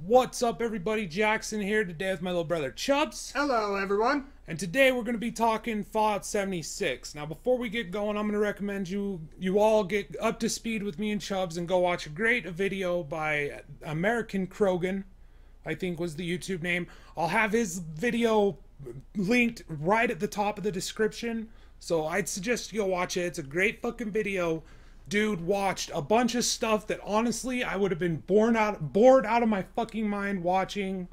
What's up, everybody? Jackson here today with my little brother Chubbz. Hello, everyone. And today we're going to be talking Fallout 76. Now, before we get going, I'm going to recommend you all get up to speed with me and Chubbz and go watch a great video by American Krogan, I think was the YouTube name. I'll have his video linked right at the top of the description, so I'd suggest you go watch it. It's a great fucking video. Dude watched a bunch of stuff that honestly I would have been bored out of my fucking mind watching.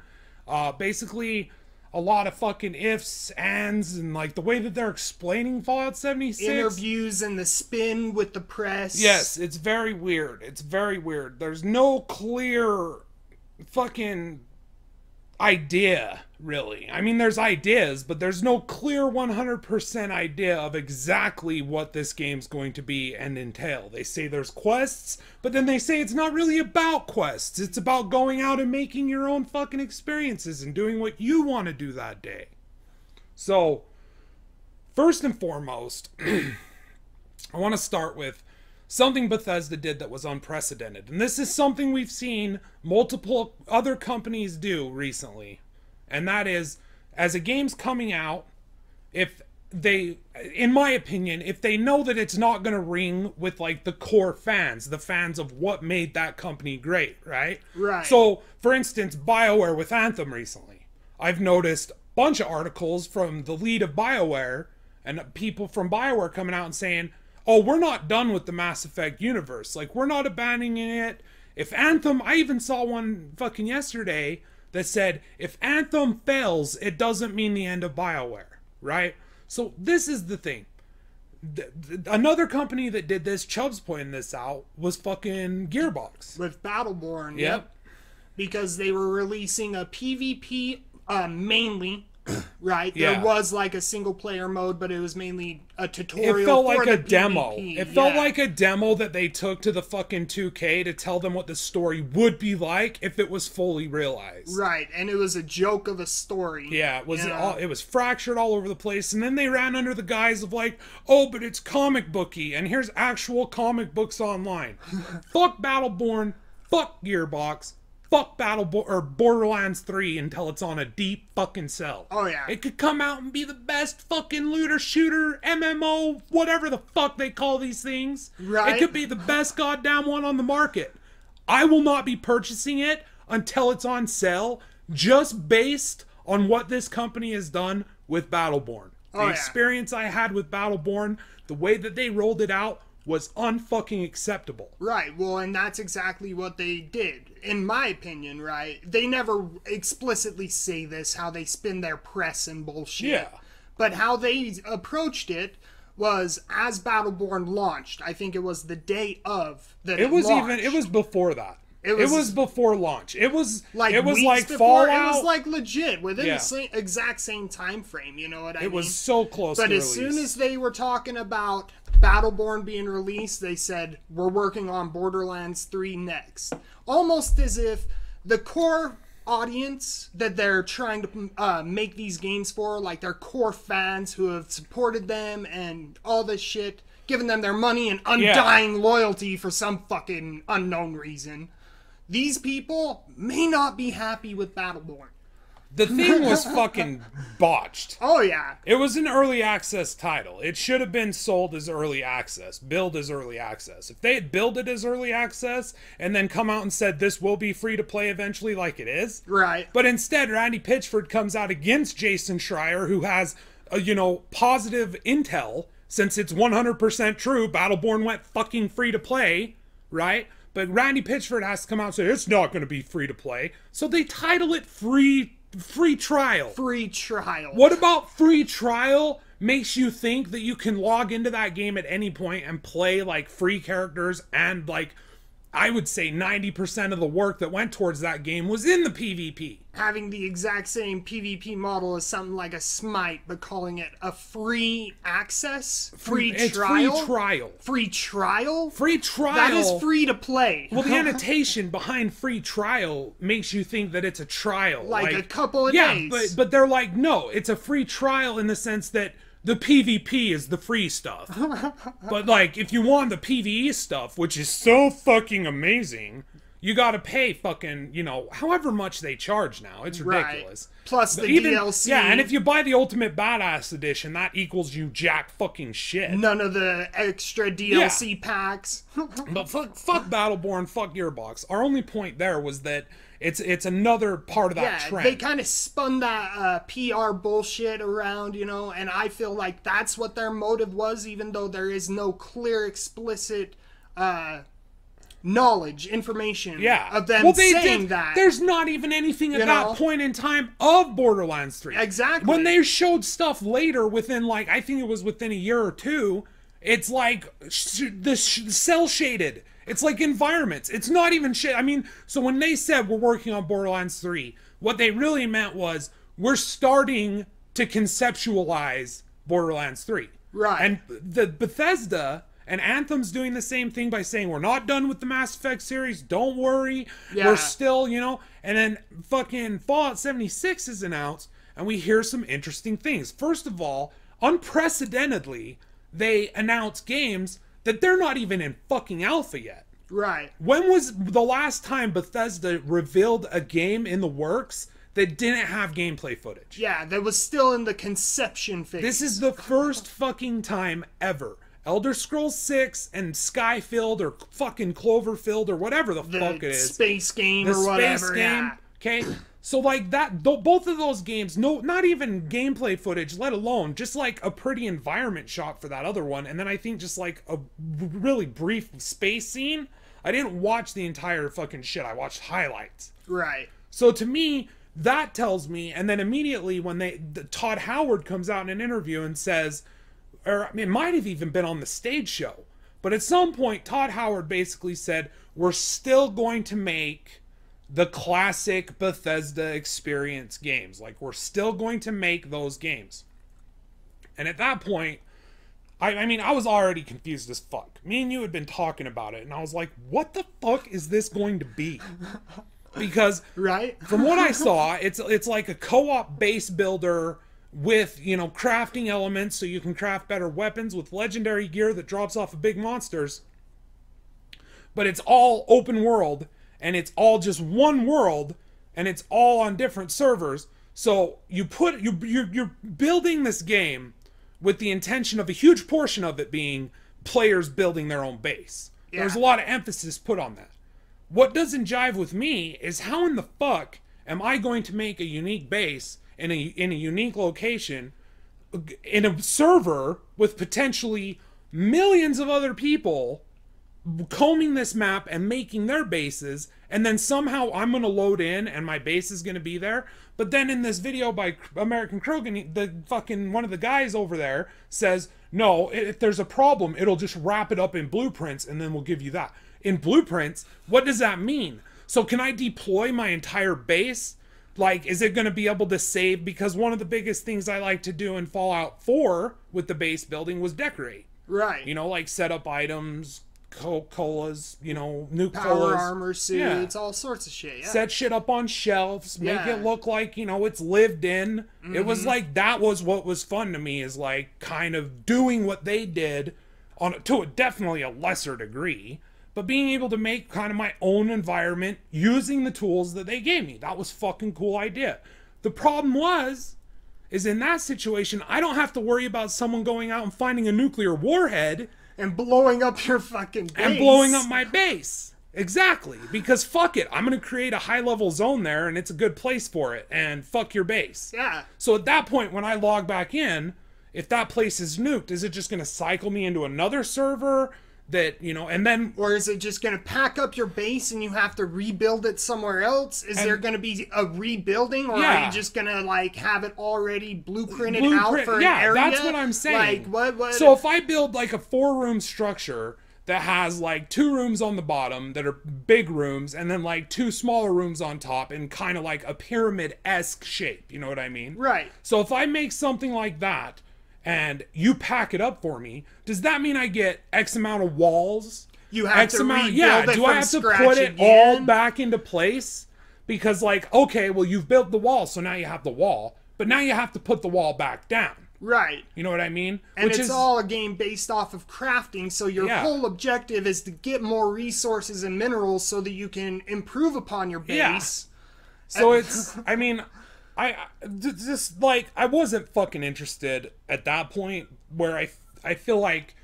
Basically a lot of fucking ifs, ands, and like the way that they're explaining Fallout 76. Interviews and the spin with the press. Yes, it's very weird. It's very weird. There's no clear fucking idea, really. I mean, there's ideas, but there's no clear 100% idea of exactly what this game's going to be and entail. They say there's quests, but then they say it's not really about quests. It's about going out and making your own fucking experiences and doing what you want to do that day. So, first and foremost, I want to start with something Bethesda did that was unprecedented. And this is something we've seen multiple other companies do recently. And that is, as a game's coming out, if they, in my opinion, if they know that it's not going to ring with like the core fans, the fans of what made that company great, right? Right. So, for instance, BioWare with Anthem recently. I've noticed a bunch of articles from the lead of BioWare and people from BioWare coming out and saying, oh, we're not done with the Mass Effect universe. Like, we're not abandoning it. If Anthem, I even saw one fucking yesterday that said, if Anthem fails, it doesn't mean the end of BioWare, right? So this is the thing. Another company that did this, Chubbz pointing this out, was fucking Gearbox. With Battleborn, Yep. Because they were releasing a PvP mainly. Right, Yeah. there was like a single player mode, but it was mainly a tutorial. It felt for like the a demo. PvP. It felt Yeah. like a demo that they took to the fucking 2K to tell them what the story would be like if it was fully realized. Right, and it was a joke of a story. Yeah, it was you know? it was fractured all over the place, and then they ran under the guise of like, oh, but it's comic booky, and here's actual comic books online. Fuck Battleborn, fuck Gearbox, fuck Borderlands 3 until it's on a deep fucking sell. Oh, yeah. It could come out and be the best fucking looter shooter, MMO, whatever the fuck they call these things. Right. It could be the best goddamn one on the market. I will not be purchasing it until it's on sale, just based on what this company has done with Battleborn. The experience I had with Battleborn, the way that they rolled it out, was unfucking acceptable. Right, well, and that's exactly what they did, in my opinion, right? They never explicitly say this, how they spin their press and bullshit. Yeah. But how they approached it was, as Battleborn launched, I think it was the day of that it launched. It was before that. It was before launch. It was like weeks before, Fallout. It was like legit within the exact same time frame. You know what I mean? It was so close. But to as release. soon as they were talking about Battleborn being released, they said we're working on Borderlands 3 next. Almost as if the core audience that they're trying to make these games for, like their core fans who have supported them and all this shit, giving them their money and undying loyalty for some fucking unknown reason. These people may not be happy with Battleborn. The thing was fucking botched. Oh, yeah. It was an early access title. It should have been sold as early access, billed as early access. If they had billed it as early access and then come out and said this will be free to play eventually like it is. Right. But instead, Randy Pitchford comes out against Jason Schreier, who has, positive intel, since it's 100% true, Battleborn went fucking free to play, right? But Randy Pitchford has to come out and say, it's not going to be free to play. So they title it free trial. Free trial. What about free trial makes you think that you can log into that game at any point and play like free characters, and like, I would say 90% of the work that went towards that game was in the PvP. Having the exact same PvP model as something like a Smite, but calling it a free access? Free trial? Free trial. Free trial? Free trial. That is free to play. Well, the annotation behind free trial makes you think that it's a trial. Like a couple of days. Yeah, but they're like, no, it's a free trial in the sense that the PvP is the free stuff. But, like, if you want the PvE stuff, which is so fucking amazing, you gotta pay fucking, you know, however much they charge now. It's ridiculous. Right. Plus the Even, DLC. Yeah, and if you buy the Ultimate Badass Edition, that equals you jack fucking shit. None of the extra DLC packs. But fuck Battleborn, fuck Gearbox. Our only point there was that it's another part of that trend. They kind of spun that PR bullshit around, you know, and I feel like that's what their motive was, even though there is no clear, explicit knowledge, information of them saying that. There's not even anything at that point in time of Borderlands 3. Exactly. When they showed stuff later within, like, I think it was within a year or two, it's like the cell shaded. It's like environments. It's not even shit. I mean, so when they said we're working on Borderlands 3, what they really meant was we're starting to conceptualize Borderlands 3. Right. And the Bethesda and Anthem's doing the same thing by saying we're not done with the Mass Effect series. Don't worry. Yeah. We're still, you know. And then fucking Fallout 76 is announced and we hear some interesting things. First of all, unprecedentedly, they announce games that they're not even in fucking alpha yet. Right. When was the last time Bethesda revealed a game in the works that didn't have gameplay footage? Yeah, that was still in the conception phase. This is the first fucking time ever. Elder Scrolls 6 and Skyfield or fucking Cloverfield or whatever the fuck it is. Space game The or whatever. space game. Okay? So like that, both of those games, not even gameplay footage, let alone just like a pretty environment shot for that other one. And then I think just like a really brief space scene. I didn't watch the entire fucking shit. I watched highlights. Right. So to me, that tells me, and then immediately when Todd Howard comes out in an interview and says, or I mean, it might have even been on the stage show, but at some point Todd Howard basically said, we're still going to make the classic Bethesda experience games. Like, we're still going to make those games. And at that point, I mean, I was already confused as fuck. Me and you had been talking about it, and I was like, what the fuck is this going to be? Because right? From what I saw, it's like a co-op base builder with, you know, crafting elements so you can craft better weapons with legendary gear that drops off of big monsters. But it's all open world, and it's all just one world, and it's all on different servers. So you're building this game with the intention of a huge portion of it being players building their own base. Yeah. There's a lot of emphasis put on that. What doesn't jive with me is how in the fuck am I going to make a unique base in a unique location in a server with potentially millions of other people combing this map and making their bases, and then somehow I'm going to load in and my base is going to be there. But then in this video by American Krogan, the fucking one of the guys over there says, no, if there's a problem, it'll just wrap it up in blueprints and then we'll give you that. In blueprints, what does that mean? So can I deploy my entire base? Like, is it going to be able to save? Because one of the biggest things I like to do in Fallout 4 with the base building was decorate. Right. You know, like set up items, colas, you know, nuke power colas. armor suits, all sorts of shit. Yeah. Set shit up on shelves, make it look like, you know, it's lived in. Mm-hmm. It was like, that was what was fun to me, is like kind of doing what they did to definitely a lesser degree, but being able to make kind of my own environment using the tools that they gave me. That was fucking cool idea. The problem is in that situation, I don't have to worry about someone going out and finding a nuclear warhead and blowing up your fucking base. And blowing up my base. Exactly. Because fuck it. I'm going to create a high-level zone there, and it's a good place for it. And fuck your base. Yeah. So at that point, when I log back in, if that place is nuked, is it just going to cycle me into another server that, you know, and then... Or is it just going to pack up your base and you have to rebuild it somewhere else? Is there going to be a rebuilding? Or are you just going to, like, have it already blueprinted out for an area? Yeah, that's what I'm saying. Like, what? So if I build, like, a 4-room structure that has, like, 2 rooms on the bottom that are big rooms, and then, like, 2 smaller rooms on top in kind of like a pyramid-esque shape, you know what I mean? Right. So if I make something like that, and you pack it up for me, does that mean I get X amount of walls? You have to rebuild it do I have to put it all back into place? Because, like, okay, well, you've built the wall, so now you have the wall, but now you have to put the wall back down. Right. You know what I mean? And it's all a game based off of crafting, so your whole objective is to get more resources and minerals so that you can improve upon your base. Yeah. So it's, I mean, I just, like, I wasn't fucking interested at that point, where I feel like,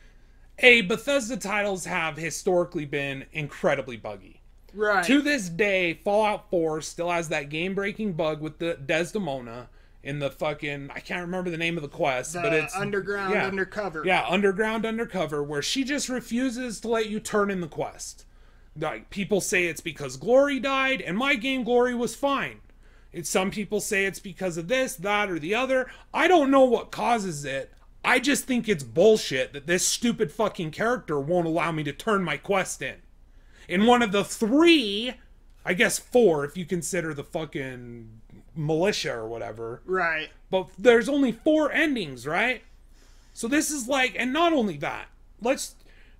Bethesda titles have historically been incredibly buggy. Right. To this day, Fallout 4 still has that game-breaking bug with the Desdemona in the fucking, I can't remember the name of the quest, but it's underground undercover. Yeah, underground undercover, where she just refuses to let you turn in the quest. Like, people say it's because Glory died, and my game Glory was fine. Some people say it's because of this, that, or the other. I don't know what causes it. I just think it's bullshit that this stupid fucking character won't allow me to turn my quest in. In one of the 3, I guess 4 if you consider the fucking militia or whatever. Right. But there's only 4 endings, right? So this is like, and not only that, let's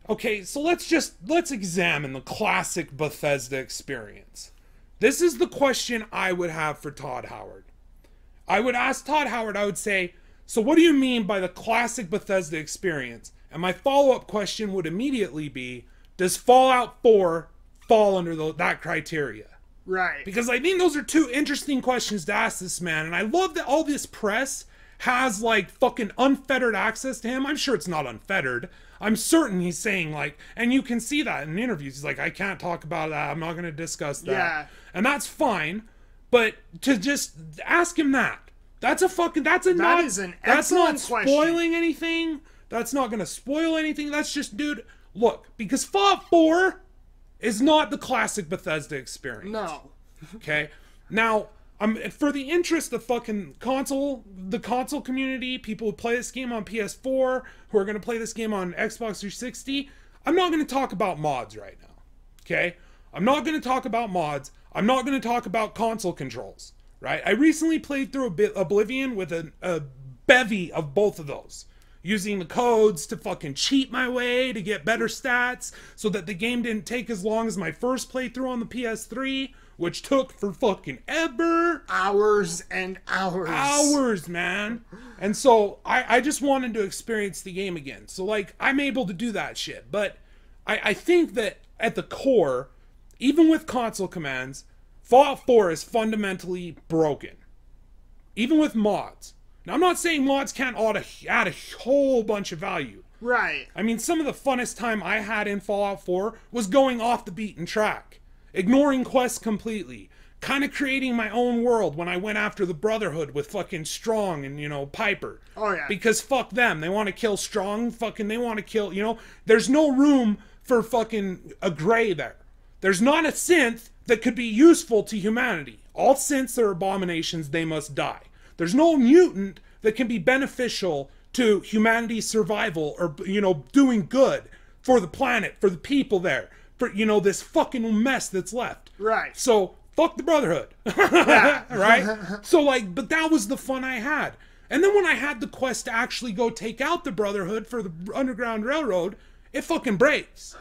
examine the classic Bethesda experience. This is the question I would have for Todd Howard. I would ask Todd Howard, I would say, so what do you mean by the classic Bethesda experience? And my follow-up question would immediately be, does Fallout 4 fall under that criteria? Right. Because I think those are 2 interesting questions to ask this man. And I love that all this press has, like, fucking unfettered access to him. I'm sure it's not unfettered. I'm certain he's saying, like, and you can see that in interviews. He's like, I can't talk about that. I'm not going to discuss that. Yeah. And that's fine. But to just ask him that. That's not spoiling anything. That's not going to spoil anything. That's just, dude, look, because Fallout 4 is not the classic Bethesda experience. No. Okay? Now, for the interest of fucking the console community, people who play this game on PS4, who are going to play this game on Xbox 360, I'm not going to talk about mods right now. Okay? I'm not going to talk about mods. I'm not going to talk about console controls. Right? I recently played through Oblivion with a bevy of both of those. Using the codes to fucking cheat my way to get better stats so that the game didn't take as long as my first playthrough on the PS3, which took for fucking ever. Hours and hours. Hours, man. And so I just wanted to experience the game again. So, like, I'm able to do that shit. But I think that at the core, even with console commands, Fallout 4 is fundamentally broken. Even with mods. Now, I'm not saying mods can't add a whole bunch of value. Right. I mean, some of the funnest time I had in Fallout 4 was going off the beaten track. Ignoring quests completely. Kind of creating my own world when I went after the Brotherhood with fucking Strong and, Piper. Oh, yeah. Because fuck them. They want to kill Strong. Fucking they want to kill, There's no room for fucking a gray there. There's not a synth that could be useful to humanity. All synths are abominations. They must die. There's no mutant that can be beneficial to humanity's survival or, doing good for the planet, for the people there, for, this fucking mess that's left. Right. So, fuck the Brotherhood. Yeah. Right? So, but that was the fun I had. And then when I had the quest to actually go take out the Brotherhood for the Underground Railroad, it fucking breaks.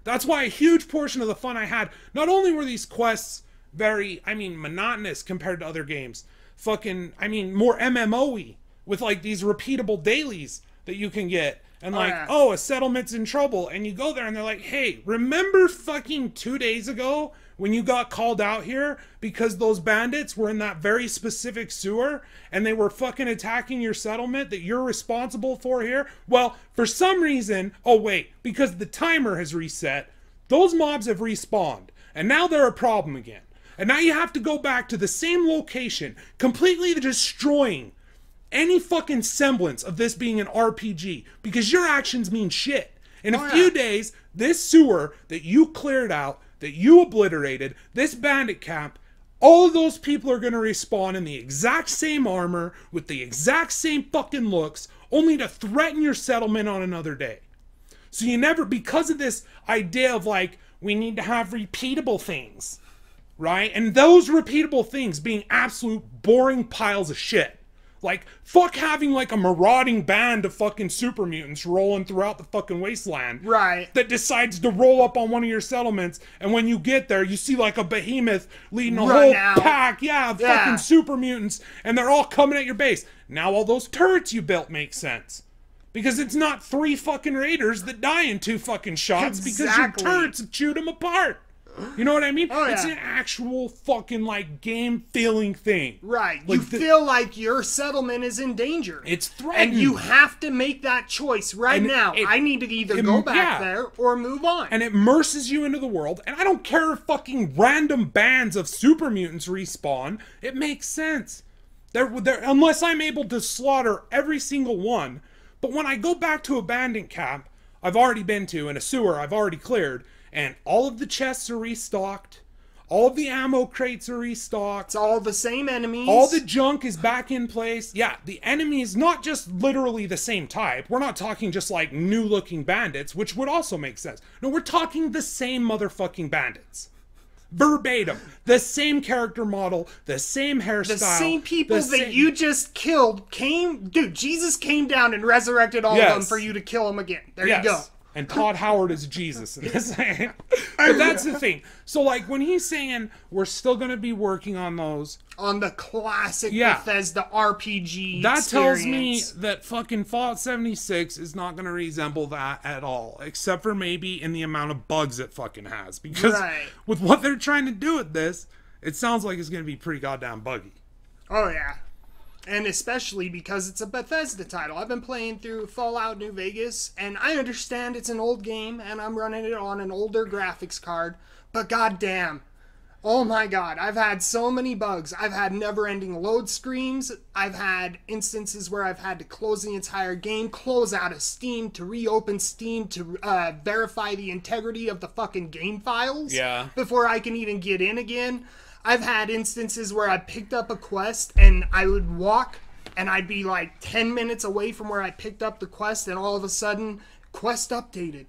That's why a huge portion of the fun I had, not only were these quests very, monotonous compared to other games, more MMO-y, with, like, these repeatable dailies that you can get, and a settlement's in trouble, and you go there and they're like, hey, remember fucking 2 days ago when you got called out here because those bandits were in that very specific sewer, and they were fucking attacking your settlement that you're responsible for here? Well, for some reason, because the timer has reset, those mobs have respawned, and now they're a problem again. And now you have to go back to the same location, completely destroying any fucking semblance of this being an RPG, because your actions mean shit. In a few days, this sewer that you cleared out, that you obliterated, this bandit camp, all of those people are going to respawn in the exact same armor, with the exact same fucking looks, only to threaten your settlement on another day. So you never, because of this idea of, like, we need to have repeatable things. Right? And those repeatable things being absolute boring piles of shit. Like, fuck having, like, a marauding band of fucking super mutants rolling throughout the fucking wasteland. Right. That decides to roll up on one of your settlements, and when you get there, you see, like, a behemoth leading a Run whole out. pack, of fucking super mutants, and they're all coming at your base. Now all those turrets you built make sense. Because it's not 3 fucking raiders that die in 2 fucking shots because your turrets have chewed them apart. You know what I mean? Oh, yeah. It's an actual fucking, like, game-feeling thing. Right. Like you feel like your settlement is in danger. It's threatened. And you have to make that choice right now. I need to either go back there or move on. And it immerses you into the world. And I don't care if fucking random bands of super mutants respawn. It makes sense. Unless I'm able to slaughter every single one. But when I go back to abandoned camp, I've already been to, and a sewer I've already cleared, and all of the chests are restocked, all of the ammo crates are restocked. It's all the same enemies. All the junk is back in place. Yeah, the enemies, not just literally the same type. We're not talking just like new looking bandits, which would also make sense. No, we're talking the same motherfucking bandits. Verbatim. The same character model, the same hairstyle. The same people that you just killed Dude, Jesus came down and resurrected all of them for you to kill them again. There you go. And Todd Howard is Jesus in this. But that's the thing. So, like, when he's saying we're still going to be working on those. On the classic Bethesda RPG That tells me that fucking Fallout 76 is not going to resemble that at all. Except for maybe in the amount of bugs it fucking has. Because with what they're trying to do with this, it sounds like it's going to be pretty goddamn buggy. Oh, yeah. And especially because it's a Bethesda title. I've been playing through Fallout New Vegas, and I understand it's an old game, and I'm running it on an older graphics card, but goddamn, oh my god, I've had so many bugs. I've had never-ending load screens. I've had instances where I've had to close the entire game, close out of Steam, to reopen Steam to verify the integrity of the fucking game files before I can even get in again. I've had instances where I picked up a quest and I would walk and I'd be like 10 minutes away from where I picked up the quest, and all of a sudden, quest updated.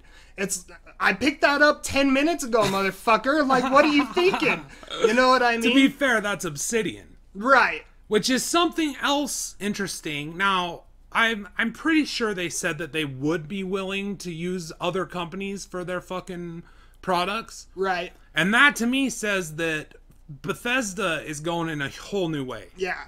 I picked that up 10 minutes ago, motherfucker. Like, what are you thinking? You know what I mean? To be fair, that's Obsidian. Right. Which is something else interesting. Now, I'm pretty sure they said that they would be willing to use other companies for their fucking products. Right. And that to me says that Bethesda is going in a whole new way. Yeah.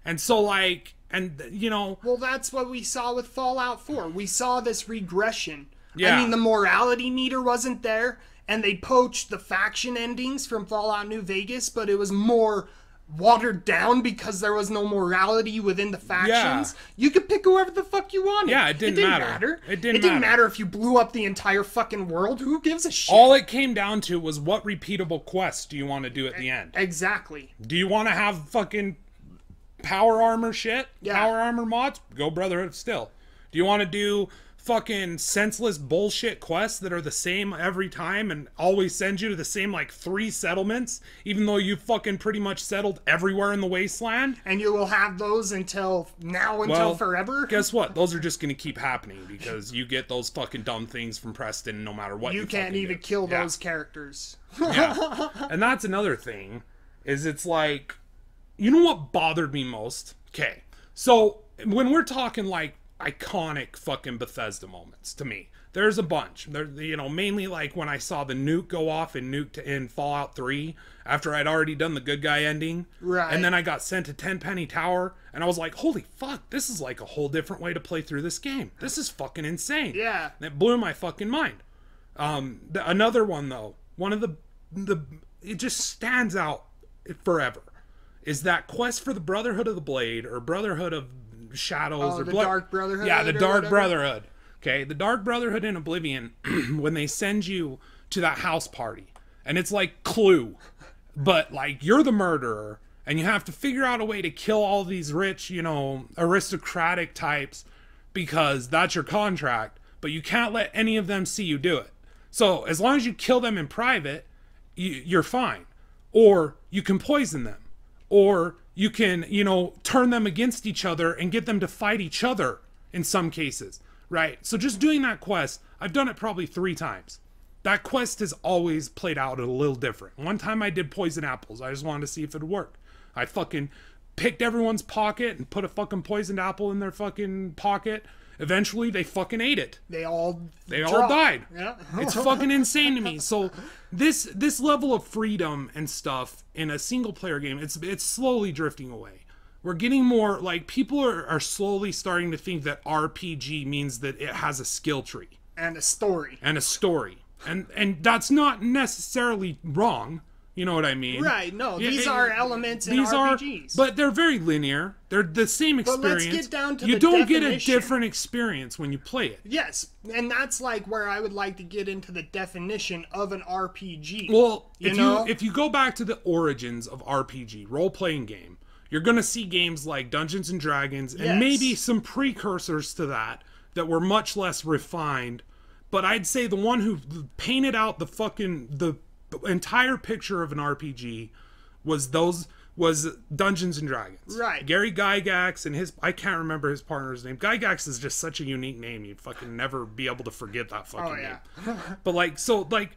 And so, like, and, you know... Well, that's what we saw with Fallout 4. We saw this regression. Yeah. I mean, the morality meter wasn't there, and they poached the faction endings from Fallout New Vegas, but it was more watered down because there was no morality within the factions. You could pick whoever the fuck you wanted. Yeah, it didn't matter. It didn't matter if you blew up the entire fucking world. Who gives a shit? All it came down to was what repeatable quests do you want to do at the end? Exactly. Do you want to have fucking power armor shit? Yeah. Power armor mods? Go Brotherhood of Steel. Do you want to do fucking senseless bullshit quests that are the same every time and always send you to the same, like, 3 settlements, even though you fucking pretty much settled everywhere in the wasteland? And you will have those until forever? Guess what? Those are just going to keep happening because you get those fucking dumb things from Preston no matter what you can't even kill those characters. Yeah. And that's another thing, is it's like, you know what bothered me most? Okay, so when we're talking, like, iconic fucking Bethesda moments, to me, there's a bunch. There, you know, mainly like when I saw the nuke go off in Fallout 3 after I'd already done the good guy ending, right? And then I got sent to Tenpenny Tower, and I was like, holy fuck, this is like a whole different way to play through this game. This is fucking insane. Yeah, and it blew my fucking mind. Another one though, one of the it just stands out forever, is that quest for the Brotherhood of the Blade, or Brotherhood of Shadows, or the Dark Brotherhood. Yeah, the Dark Brotherhood. Okay, the Dark Brotherhood in Oblivion, when they send you to that house party, and it's like Clue, but like you're the murderer, and you have to figure out a way to kill all these rich, you know, aristocratic types, because that's your contract, but you can't let any of them see you do it. So as long as you kill them in private, you're fine. Or you can poison them. Or you can, you know, turn them against each other and get them to fight each other in some cases, right? So just doing that quest, I've done it probably 3 times. That quest has always played out a little different. One time I did poison apples. I just wanted to see if it would work. I fucking picked everyone's pocket and put a fucking poisoned apple in their fucking pocket. Eventually, they fucking ate it. They all died. Yeah. It's fucking insane to me. So this level of freedom and stuff in a single player game, it's slowly drifting away. We're getting more, like, people are slowly starting to think that RPG means that it has a skill tree. And a story. And that's not necessarily wrong. You know what I mean? Right, no, these are elements in RPGs. But they're very linear. They're the same experience. But let's get down to you the don't definition. get a different experience when you play it. Yes, and that's like where I would like to get into the definition of an RPG. Well, if you go back to the origins of RPG, role-playing game, you're going to see games like Dungeons and Dragons and maybe some precursors to that were much less refined. But I'd say the one who painted out the entire picture of an RPG was Dungeons and Dragons. Right. Gary Gygax and I can't remember his partner's name. Gygax is just such a unique name. You'd fucking never be able to forget that fucking name. But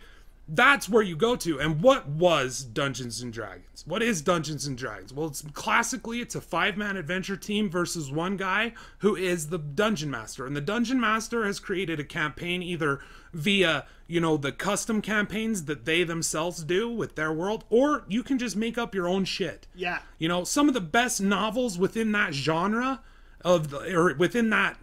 that's where you go to. And what was Dungeons and Dragons? What is Dungeons and Dragons? Well, it's a 5-man adventure team versus one guy who is the Dungeon Master. And the Dungeon Master has created a campaign either via, the custom campaigns that they themselves do with their world, or you can just make up your own shit. Yeah. Some of the best novels within that genre or within that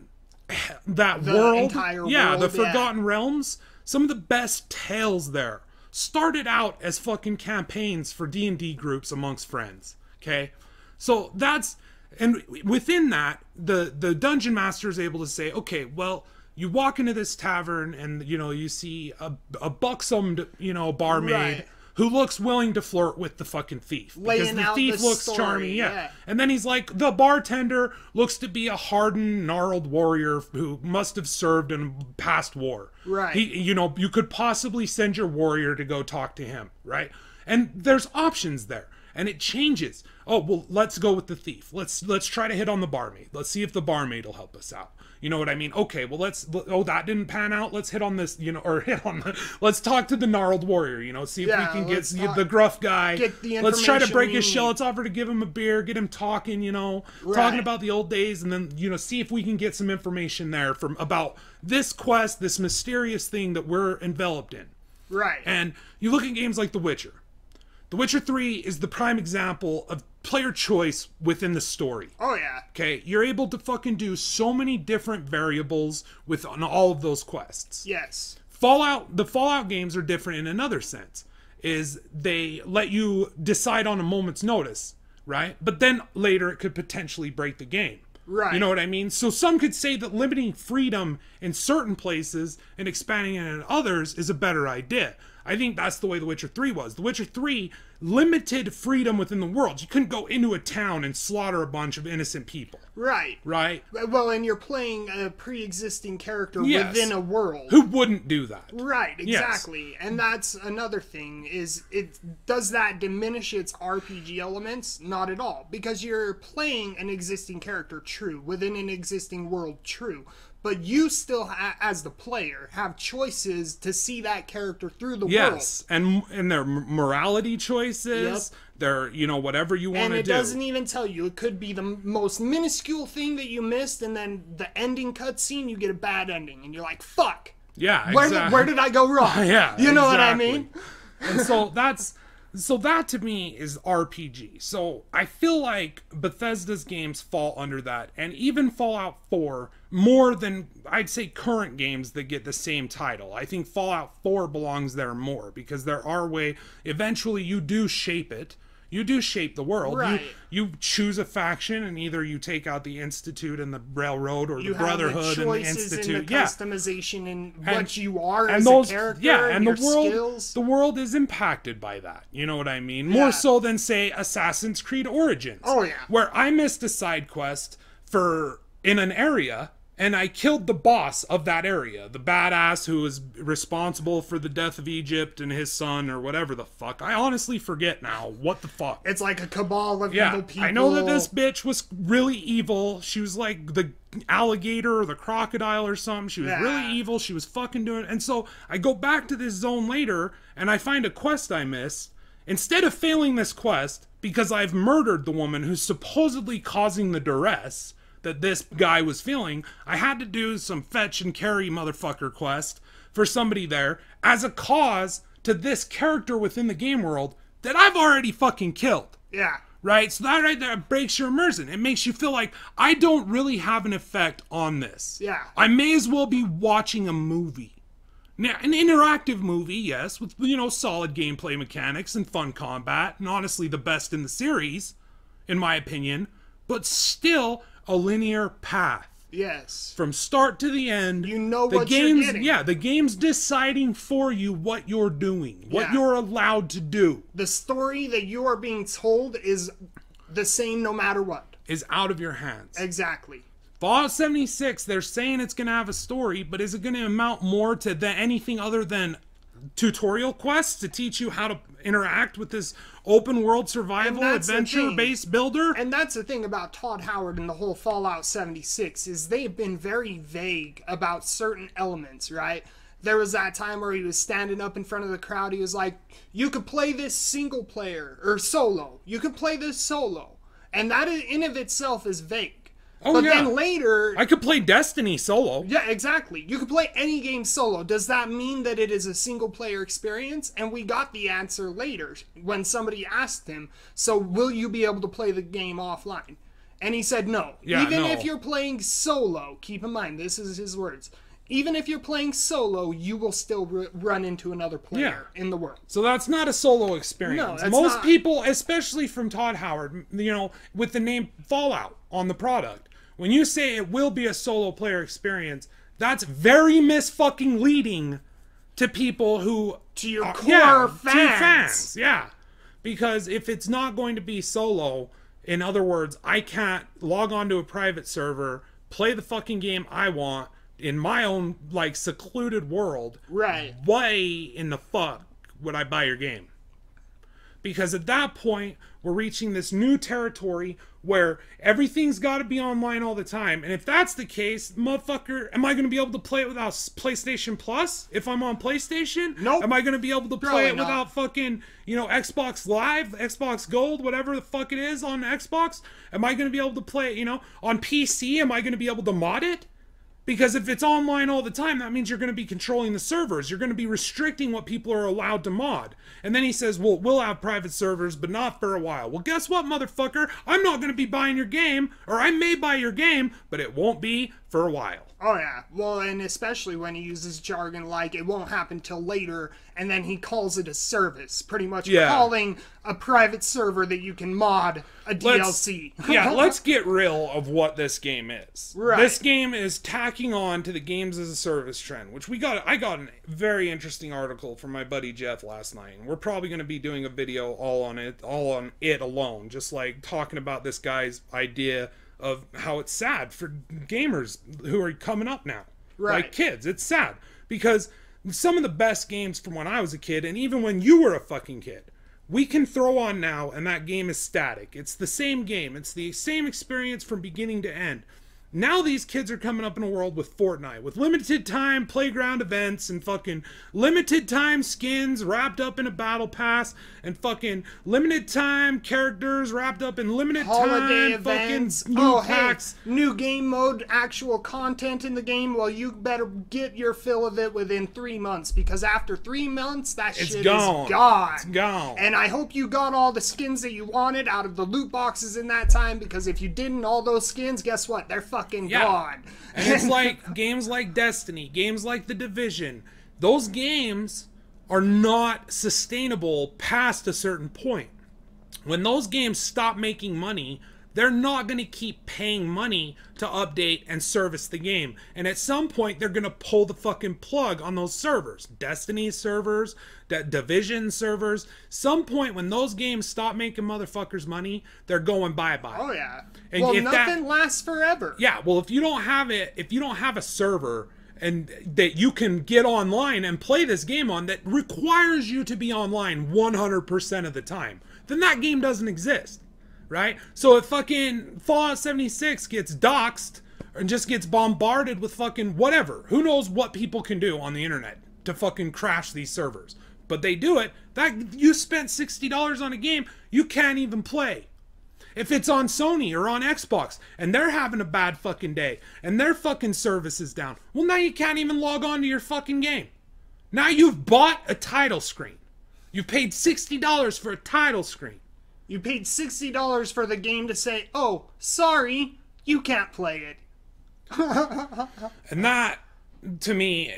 world. Entire world, the Forgotten Realms. Some of the best tales there started out as fucking campaigns for D&D groups amongst friends. Okay? So and within that, the Dungeon Master is able to say, okay, well, you walk into this tavern and, you see a buxom, barmaid who looks willing to flirt with the fucking thief. Because the thief looks charming, yeah. And then he's like, the bartender looks to be a hardened, gnarled warrior who must have served in a past war. Right. You could possibly send your warrior to go talk to him, right? And there's options there. And it changes. Oh, well, let's go with the thief. Let's try to hit on the barmaid. Let's see if the barmaid will help us out. You know what I mean? Okay, well, that didn't pan out. Let's hit on this, let's talk to the gnarled warrior, see if we can get the gruff guy. Let's try to break his shell. Let's offer to give him a beer, get him talking, talking about the old days, and then, see if we can get some information there about this quest, this mysterious thing that we're enveloped in. Right. And you look at games like The Witcher. The Witcher 3 is the prime example of player choice within the story. Oh, yeah. Okay, you're able to fucking do so many different variables on all of those quests. Yes. The Fallout games are different in another sense. Is they let you decide on a moment's notice, right? But then later it could potentially break the game. Right. You know what I mean? So some could say that limiting freedom in certain places and expanding it in others is a better idea. I think that's the way The Witcher 3 was. The Witcher 3 limited freedom within the world. You couldn't go into a town and slaughter a bunch of innocent people. Right. Right? Well, and you're playing a pre-existing character within a world. Who wouldn't do that? Right, exactly. Yes. And that's another thing, does that diminish its RPG elements? Not at all. Because you're playing an existing character, true, within an existing world, true. But you still, as the player, have choices to see that character through the world. Yes, and their morality choices, their, whatever you want to do. And it doesn't even tell you. It could be the most minuscule thing that you missed, and then the ending cutscene, you get a bad ending. And you're like, fuck. Yeah, exactly. Where did I go wrong? Yeah, you know what I mean? And so that to me is RPG. So I feel like Bethesda's games fall under that, and even Fallout 4 more than, I'd say, current games that get the same title. I think Fallout 4 belongs there more, because eventually you do shape it. You do shape the world. Right. You choose a faction, and either you take out the Institute and the Railroad, or the Brotherhood and the Institute. In the customization and what you are as a character, and your skills. The world is impacted by that. You know what I mean? More so than, say, Assassin's Creed Origins. Oh, yeah. Where I missed a side quest in an area, and I killed the boss of that area, the badass who was responsible for the death of Egypt and his son, or whatever the fuck. I honestly forget now. What the fuck? It's like a cabal of evil people. I know that this bitch was really evil. She was like the alligator or the crocodile or something. She was really evil. She was fucking doing it. And so I go back to this zone later, and I find a quest I missed. instead of failing this quest because I've murdered the woman who's supposedly causing the duress that this guy was feeling, I had to do some fetch and carry motherfucker quest for somebody there as a cause to this character within the game world that I've already fucking killed. Yeah. Right? So that right there breaks your immersion. It makes you feel like I don't really have an effect on this. Yeah. I may as well be watching a movie. Now, an interactive movie, yes, with, you know, solid gameplay mechanics and fun combat, and honestly the best in the series, in my opinion, but still a linear path. Yes. From start to the end. You know what you're getting. Yeah, the game's deciding for you what you're doing, what you're allowed to do. The story that you are being told is the same no matter what. Is out of your hands. Exactly. Fallout 76, they're saying it's going to have a story, but is it going to amount more to anything other than tutorial quests to teach you how to interact with this open world survival adventure-based builder? And that's the thing about Todd Howard and the whole Fallout 76 is they've been very vague about certain elements, right? There was that time where he was standing up in front of the crowd. He was like, you could play this single player or solo. You could play this solo. And that in of itself is vague. Oh, but yeah. then later... I could play Destiny solo. Yeah, exactly. You could play any game solo. Does that mean that it is a single-player experience? And we got the answer later when somebody asked him, so will you be able to play the game offline? And he said no. Yeah, Even no. if you're playing solo, keep in mind, this is his words, even if you're playing solo, you will still run into another player in the world. So that's not a solo experience. No, Most people, especially from Todd Howard, you know, with the name Fallout on the product, when you say it will be a solo player experience, that's very misfucking leading to people who... To your core fans. To fans, yeah. Because if it's not going to be solo, in other words, I can't log on to a private server, play the fucking game I want in my own, like, secluded world. Right. Why in the fuck would I buy your game? Because at that point, we're reaching this new territory where everything's got to be online all the time. And if that's the case, motherfucker, am I going to be able to play it without PlayStation Plus if I'm on PlayStation? Nope. Am I going to be able to play it without fucking, you know, Xbox Live, Xbox Gold, whatever the fuck it is on Xbox? Am I going to be able to play it, you know, on PC? Am I going to be able to mod it? Because if it's online all the time, that means you're going to be controlling the servers. You're going to be restricting what people are allowed to mod. And then he says, well, we'll have private servers, but not for a while. Well, guess what, motherfucker? I'm not going to be buying your game, or I may buy your game, but it won't be for a while. Oh, yeah. Well, and especially when he uses jargon like it won't happen till later, and then he calls it a service, pretty much calling a private server that you can mod a DLC. Let's get real of what this game is. Right. This game is tacking on to the games as a service trend, which I got a very interesting article from my buddy Jeff last night, and we're probably going to be doing a video all on it alone, just like talking about this guy's idea of how it's sad for gamers who are coming up now. Right. Like kids. It's sad. Because some of the best games from when I was a kid, and even when you were a fucking kid, we can throw on now and that game is static. It's the same game. It's the same experience from beginning to end. Now these kids are coming up in a world with Fortnite, with limited time playground events and fucking limited time skins wrapped up in a battle pass and fucking limited time characters wrapped up in limited holiday time events. fucking new packs. Hey, new game mode, actual content in the game. Well, you better get your fill of it within 3 months, because after 3 months, that shit is gone. It's gone. And I hope you got all the skins that you wanted out of the loot boxes in that time, because if you didn't, all those skins, guess what? They're fucking gone. And it's like games like Destiny, games like The Division. Those games are not sustainable past a certain point. When those games stop making money, they're not going to keep paying money to update and service the game. And at some point, they're going to pull the fucking plug on those servers. Destiny servers, Division servers. Some point when those games stop making motherfuckers money, they're going bye-bye. Oh, yeah. And well, nothing lasts forever. Yeah, well, if you don't have it, if you don't have a server and that you can get online and play this game on that requires you to be online 100% of the time, then that game doesn't exist. Right? So if fucking Fallout 76 gets doxxed and just gets bombarded with fucking whatever, who knows what people can do on the internet to fucking crash these servers. But they do it. That you spent $60 on a game you can't even play. If it's on Sony or on Xbox and they're having a bad fucking day and their fucking service is down, well, now you can't even log on to your fucking game. Now you've bought a title screen. You paid $60 for a title screen. You paid $60 for the game to say, oh, sorry, you can't play it. And that, to me,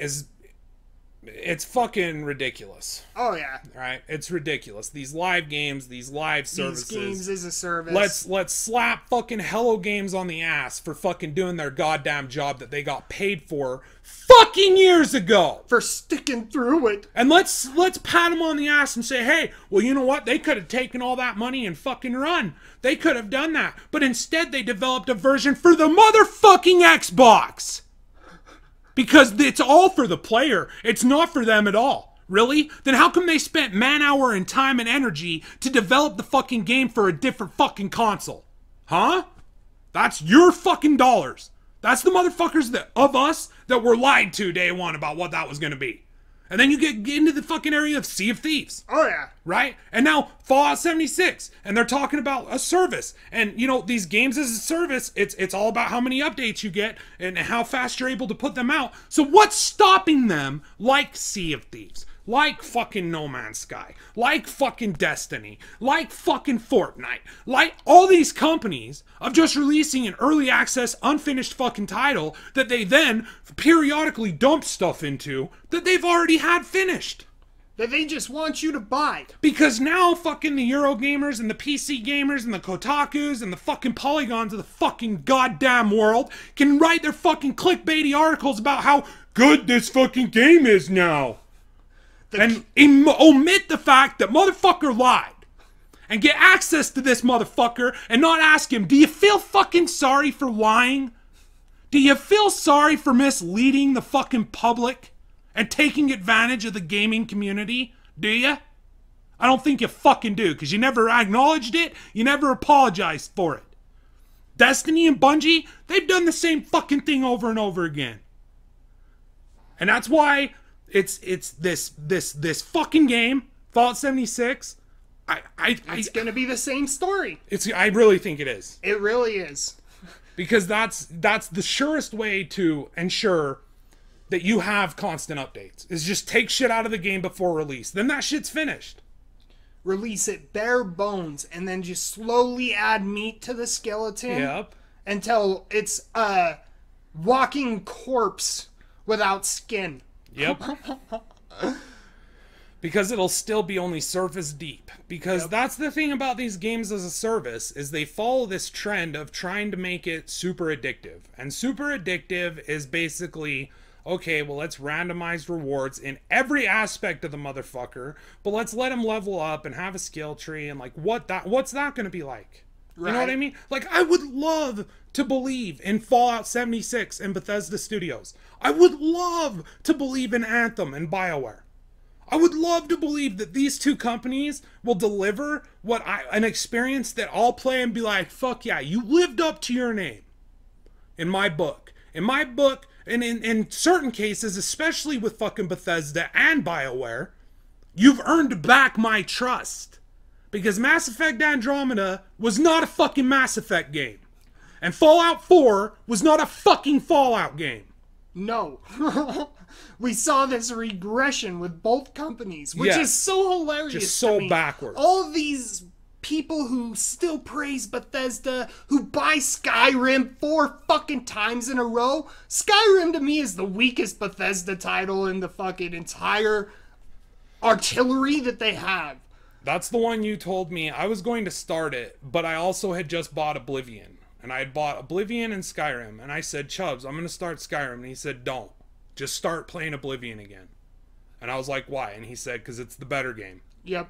it's fucking ridiculous. Oh, yeah. Right? It's ridiculous. These live games, these live services. These games is a service. Let's slap fucking Hello Games on the ass for fucking doing their goddamn job that they got paid for fucking years ago. For sticking through it. And let's pat them on the ass and say, hey, well, you know what? They could have taken all that money and fucking run. They could have done that. But instead, they developed a version for the motherfucking Xbox. Because it's all for the player. It's not for them at all. Really? Then how come they spent man-hour and time and energy to develop the fucking game for a different fucking console? Huh? That's your fucking dollars. That's the motherfuckers of us that were lied to day one about what that was going to be. And then you get into the fucking area of Sea of Thieves. Oh, yeah. Right? And now Fallout 76. And they're talking about a service. And, you know, these games as a service, it's all about how many updates you get and how fast you're able to put them out. So what's stopping them, like Sea of Thieves, like fucking No Man's Sky, like fucking Destiny, like fucking Fortnite, like all these companies of just releasing an early access unfinished fucking title that they then periodically dump stuff into that they've already had finished? That they just want you to buy. Because now fucking the Eurogamers and the PC gamers and the Kotakus and the fucking Polygons of the fucking goddamn world can write their fucking clickbaity articles about how good this fucking game is now. And omit the fact that motherfucker lied. And get access to this motherfucker and not ask him, do you feel fucking sorry for lying? Do you feel sorry for misleading the fucking public and taking advantage of the gaming community? Do you? I don't think you fucking do, because you never acknowledged it, you never apologized for it. Destiny and Bungie, they've done the same fucking thing over and over again. And that's why it's this fucking game, Fallout 76. It's gonna be the same story. I really think it is. It really is. Because that's the surest way to ensure that you have constant updates. Is just take shit out of the game before release. Then that shit's finished. Release it bare bones and then just slowly add meat to the skeleton. Yep. Until it's a walking corpse without skin. Yep. Because it'll still be only surface deep. Because that's the thing about these games as a service, is they follow this trend of trying to make it super addictive. And super addictive is basically, okay, well, let's randomize rewards in every aspect of the motherfucker, but let's let him level up and have a skill tree, and like, what's that going to be like? Right. You know what I mean? Like, I would love to believe in Fallout 76 and Bethesda Studios. I would love to believe in Anthem and BioWare. I would love to believe that these two companies will deliver an experience that I'll play and be like, fuck yeah, you lived up to your name. In my book. In my book, and in certain cases, especially with fucking Bethesda and BioWare, you've earned back my trust. Because Mass Effect Andromeda was not a fucking Mass Effect game. And Fallout 4 was not a fucking Fallout game. No. We saw this regression with both companies, which is so hilarious. Just so backwards. All these people who still praise Bethesda, who buy Skyrim 4 fucking times in a row. Skyrim to me is the weakest Bethesda title in the fucking entire artillery that they have. That's the one you told me. I was going to start it, but I also had just bought Oblivion. And I had bought Oblivion and Skyrim. And I said, Chubbz, I'm going to start Skyrim. And he said, don't. Just start playing Oblivion again. And I was like, why? And he said, because it's the better game. Yep.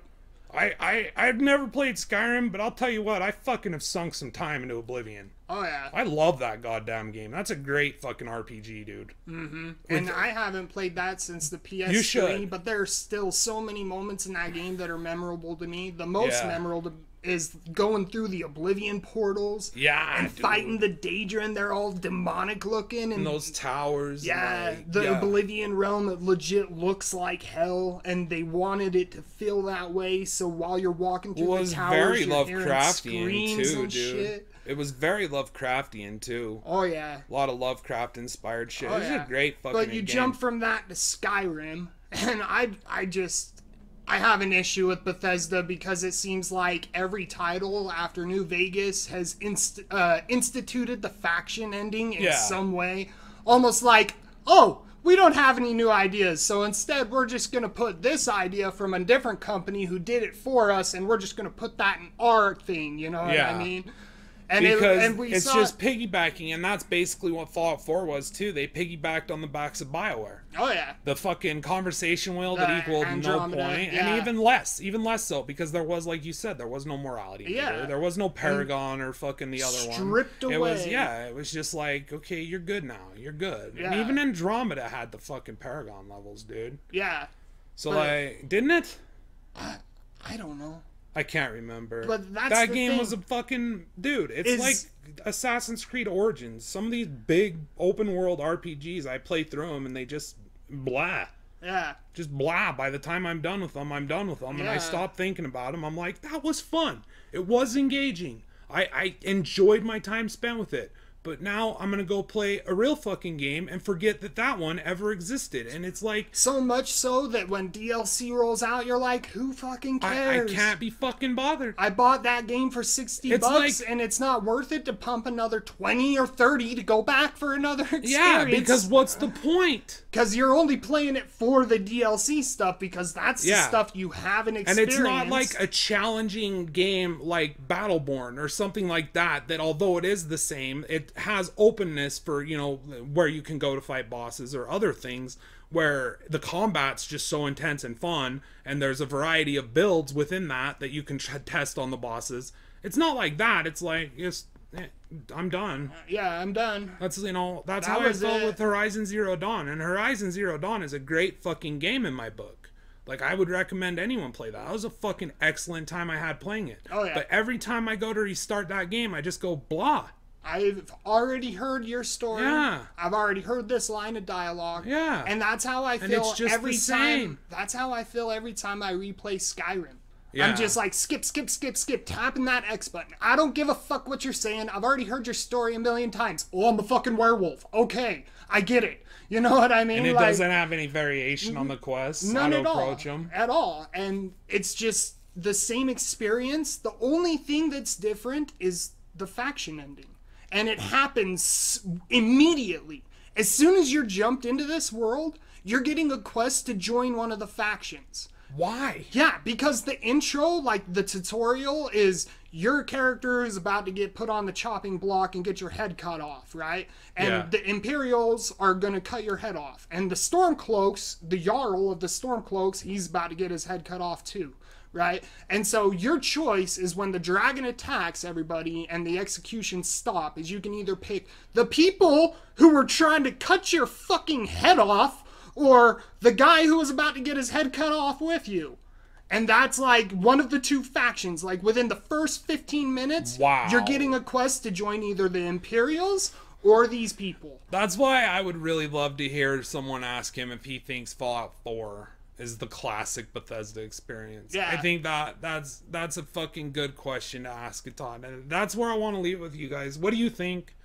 I've never played Skyrim, but I'll tell you what, I fucking have sunk some time into Oblivion. Oh, yeah. I love that goddamn game. That's a great fucking RPG, dude. Mm-hmm. And I haven't played that since the PS3, you should. But there's still so many moments in that game that are memorable to me. The most memorable is going through the Oblivion portals. Yeah, and fighting the Daedra, and they're all demonic looking. And those towers. Yeah, like, the Oblivion realm, it legit looks like hell, and they wanted it to feel that way. So while you're walking through the towers, very you're hearing Lovecraftian screams too, and dude. shit. It was very Lovecraftian too. Oh yeah, a lot of Lovecraft inspired shit. Oh, It's yeah. a great fucking But you game. jump from that to Skyrim, and I have an issue with Bethesda because it seems like every title after New Vegas has instituted the faction ending in some way. Almost like, oh, we don't have any new ideas, so instead we're just going to put this idea from a different company who did it for us, and we're just going to put that in our thing, you know what I mean? And because we it's saw just piggybacking, and that's basically what Fallout 4 was too. They piggybacked on the backs of BioWare. Oh yeah. The fucking conversation wheel that equaled Andromeda, no point, and even less so, because there was, like you said, there was no morality. Either. There was no Paragon or fucking the other one. Stripped away. It was just like, okay, you're good now. You're good. Yeah. And even Andromeda had the fucking Paragon levels, dude. Yeah. So like, didn't it? I don't know. I can't remember. But that's that the game thing. was a fucking dude. It's like Assassin's Creed Origins. Some of these big open world RPGs, I play through them and they just blah. Yeah. Just blah. By the time I'm done with them, I'm done with them, and I stop thinking about them. I'm like, that was fun. It was engaging. I enjoyed my time spent with it. But now I'm going to go play a real fucking game and forget that that one ever existed. And it's like... So much so that when DLC rolls out, you're like, who fucking cares? I can't be fucking bothered. I bought that game for $60 and it's not worth it to pump another 20 or 30 to go back for another experience. Yeah, because what's the point? Because you're only playing it for the DLC stuff, because that's the stuff you haven't experienced. And it's not like a challenging game like Battleborn or something like that, that although it is the same, it has openness for, you know, where you can go to fight bosses or other things where the combat's just so intense and fun, and there's a variety of builds within that you can test on the bosses. It's not like that. It's like, I'm done. Yeah, I'm done. That's, you know, that's how I felt with Horizon Zero Dawn. And Horizon Zero Dawn is a great fucking game in my book. Like, I would recommend anyone play that. That was a fucking excellent time I had playing it. Oh, yeah. But every time I go to restart that game, I just go, blah. I've already heard your story. Yeah. I've already heard this line of dialogue. Yeah. And that's how I feel it's just every the same. time. That's how I feel every time I replay Skyrim. Yeah. I'm just like, skip, tapping that X button. I don't give a fuck what you're saying. I've already heard your story a million times. Oh, I'm a fucking werewolf. Okay, I get it. You know what I mean? And it doesn't have any variation on the quests. None at all. Approach them. At all. And it's just the same experience. The only thing that's different is the faction ending. And it happens immediately. As soon as you're jumped into this world, you're getting a quest to join one of the factions. Why? Yeah, because the intro, like the tutorial, is your character is about to get put on the chopping block and get your head cut off, right? And the Imperials are going to cut your head off. And the Stormcloaks, the Jarl of the Stormcloaks, he's about to get his head cut off too, right? And so your choice is when the dragon attacks everybody and the executions stop, is you can either pick the people who were trying to cut your fucking head off, or the guy who was about to get his head cut off with you. And that's like one of the two factions. Like within the first 15 minutes, you're getting a quest to join either the Imperials or these people. That's why I would really love to hear someone ask him if he thinks Fallout 4 is the classic Bethesda experience. Yeah. I think that's a fucking good question to ask it, Todd. And that's where I want to leave it with you guys. What do you think?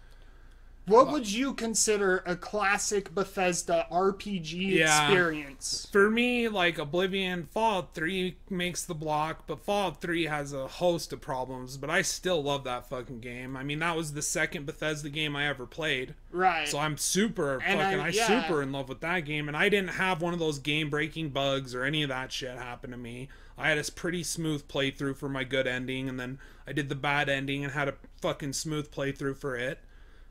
What would you consider a classic Bethesda RPG experience? For me, like Oblivion, Fallout 3 makes the block, but Fallout 3 has a host of problems, but I still love that fucking game. I mean, that was the second Bethesda game I ever played. Right. So I'm super super in love with that game, and I didn't have one of those game-breaking bugs or any of that shit happen to me. I had a pretty smooth playthrough for my good ending, and then I did the bad ending and had a fucking smooth playthrough for it.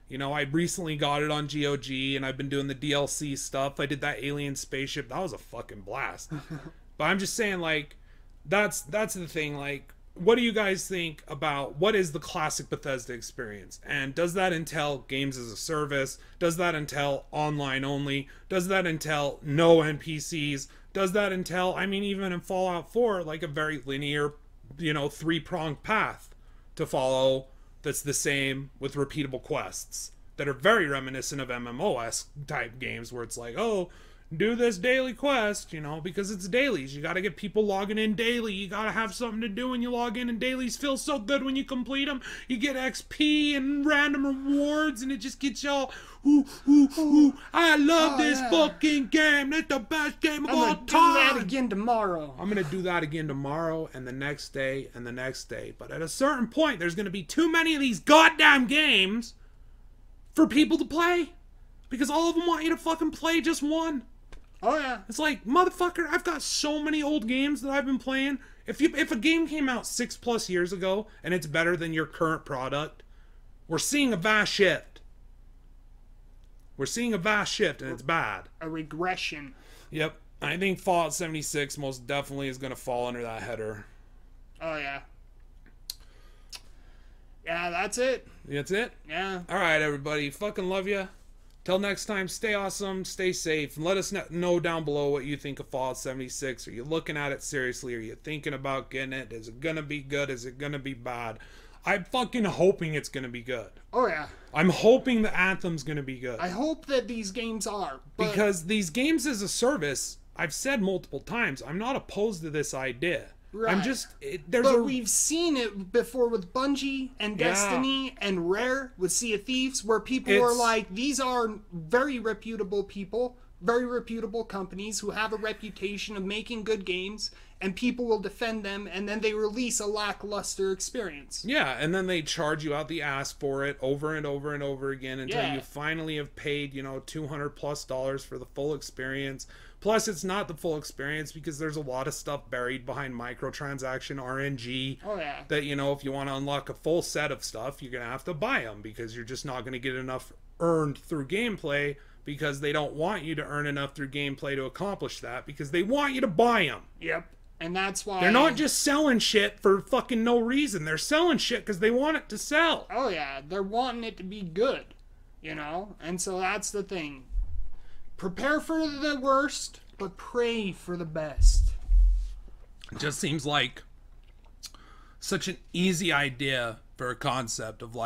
You know, I recently got it on GOG, and I've been doing the DLC stuff. I did that alien spaceship. That was a fucking blast. But I'm just saying, like, that's the thing. Like, what do you guys think about what is the classic Bethesda experience? And does that entail games as a service? Does that entail online only? Does that entail no NPCs? Does that entail, I mean, even in Fallout 4, like a very linear three-pronged path to follow that's the same with repeatable quests that are very reminiscent of MMOs type games where it's like, oh, do this daily quest, because it's dailies. You got to get people logging in daily. You got to have something to do when you log in, and dailies feel so good when you complete them. You get XP and random rewards, and it just gets y'all, ooh, I love this fucking game. It's the best game of all time. I'm going to do that again tomorrow. I'm going to do that again tomorrow, and the next day, and the next day. But at a certain point, there's going to be too many of these goddamn games for people to play. Because all of them want you to fucking play just one. Oh, yeah. It's like, motherfucker, I've got so many old games that I've been playing. If a game came out 6+ years ago and it's better than your current product, we're seeing a vast shift. We're seeing a vast shift, and it's bad. A regression. Yep. I think Fallout 76 most definitely is going to fall under that header. Oh, yeah. Yeah, that's it. That's it? Yeah. All right, everybody. Fucking love you. Till next time, stay awesome, stay safe, and let us know down below what you think of Fallout 76. Are you looking at it seriously? Are you thinking about getting it? Is it gonna be good? Is it gonna be bad? I'm fucking hoping it's gonna be good. Oh, yeah. I'm hoping the Anthem's gonna be good. I hope that these games are. Because these games as a service, I've said multiple times, I'm not opposed to this idea. Right. I'm just... we've seen it before with Bungie and Destiny and Rare with Sea of Thieves, where people are like, these are very reputable people, very reputable companies who have a reputation of making good games, and people will defend them, and then they release a lackluster experience. Yeah, and then they charge you out the ass for it over and over and over again until you finally have paid, $200+ for the full experience. Plus, it's not the full experience because there's a lot of stuff buried behind microtransaction RNG. Oh, yeah. That, if you want to unlock a full set of stuff, you're going to have to buy them because you're just not going to get enough earned through gameplay because they don't want you to earn enough through gameplay to accomplish that because they want you to buy them. Yep. And that's why... They're not just selling shit for fucking no reason. They're selling shit because they want it to sell. Oh, yeah. They're wanting it to be good, And so that's the thing. Prepare for the worst, but pray for the best. It just seems like such an easy idea for a concept of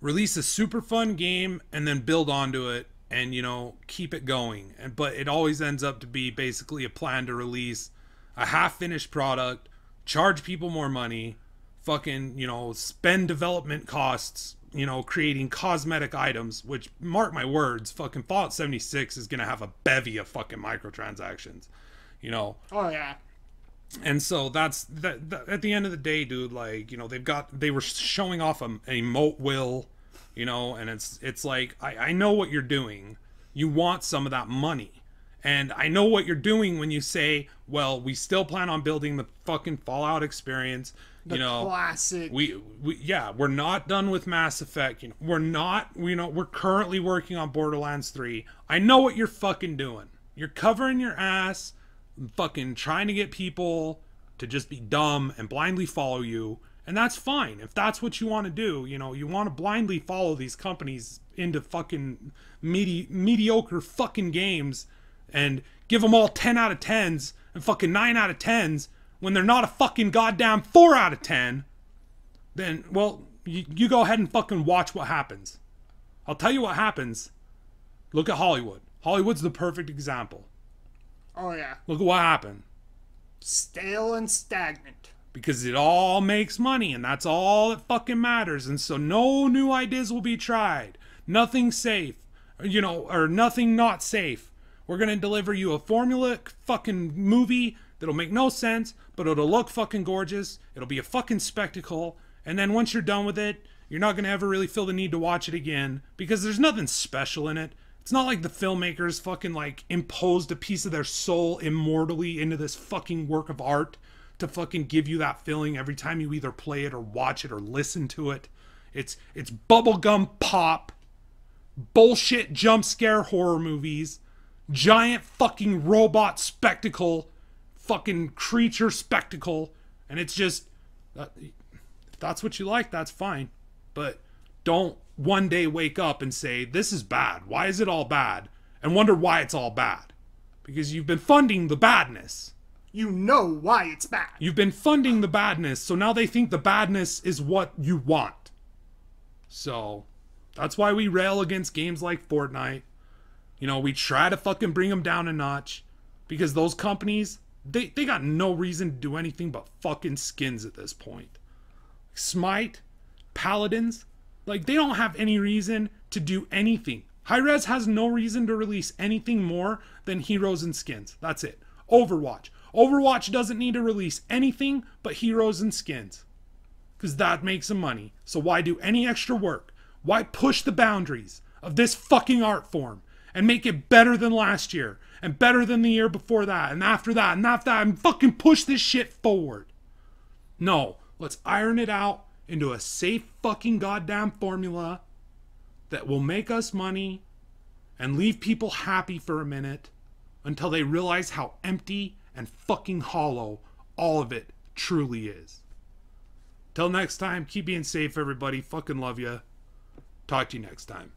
release a super fun game and then build onto it and keep it going. But it always ends up to be basically a plan to release a half-finished product, charge people more money, fucking spend development costs, creating cosmetic items, which, mark my words, fucking Fallout 76 is going to have a bevy of fucking microtransactions, Oh, yeah. And so that's, at the end of the day, dude, they were showing off an emote will, and it's like, I know what you're doing. You want some of that money. And I know what you're doing when you say, well, we still plan on building the fucking Fallout experience. The classic. We're not done with Mass Effect. We're currently working on Borderlands 3. I know what you're fucking doing. You're covering your ass, fucking trying to get people to just be dumb and blindly follow you. And that's fine. If that's what you want to do, you want to blindly follow these companies into fucking mediocre fucking games and give them all 10 out of 10s and fucking 9 out of 10s when they're not a fucking goddamn 4 out of 10, then, well, you go ahead and fucking watch what happens. I'll tell you what happens. Look at Hollywood. Hollywood's the perfect example. Oh, yeah. Look at what happened. Stale and stagnant. Because it all makes money, and that's all that fucking matters. And so no new ideas will be tried. Nothing safe. Or nothing not safe. We're going to deliver you a formulaic fucking movie that'll make no sense, but it'll look fucking gorgeous. It'll be a fucking spectacle. And then once you're done with it, you're not going to ever really feel the need to watch it again because there's nothing special in it. It's not like the filmmakers fucking imposed a piece of their soul immortally into this fucking work of art to fucking give you that feeling every time you either play it or watch it or listen to it. It's bubblegum pop, bullshit jump scare horror movies, giant fucking robot spectacle, fucking creature spectacle, and it's just, if that's what you like, that's fine. But don't one day wake up and say, this is bad. Why is it all bad? And wonder why it's all bad. Because you've been funding the badness. you know why it's bad. You've been funding the badness, so now they think the badness is what you want. So, that's why we rail against games like Fortnite. You know, we try to fucking bring them down a notch. Because those companies, they got no reason to do anything but fucking skins at this point. Smite, Paladins, like they don't have any reason to do anything. Hi-Rez has no reason to release anything more than heroes and skins. That's it. Overwatch. Overwatch doesn't need to release anything but heroes and skins. Because that makes them money. So why do any extra work? Why push the boundaries of this fucking art form and make it better than last year and better than the year before that and after that and after that and fucking push this shit forward? No, let's iron it out into a safe fucking goddamn formula that will make us money and leave people happy for a minute until they realize how empty and fucking hollow all of it truly is. Till next time, keep being safe, everybody. Fucking love ya. Talk to you next time.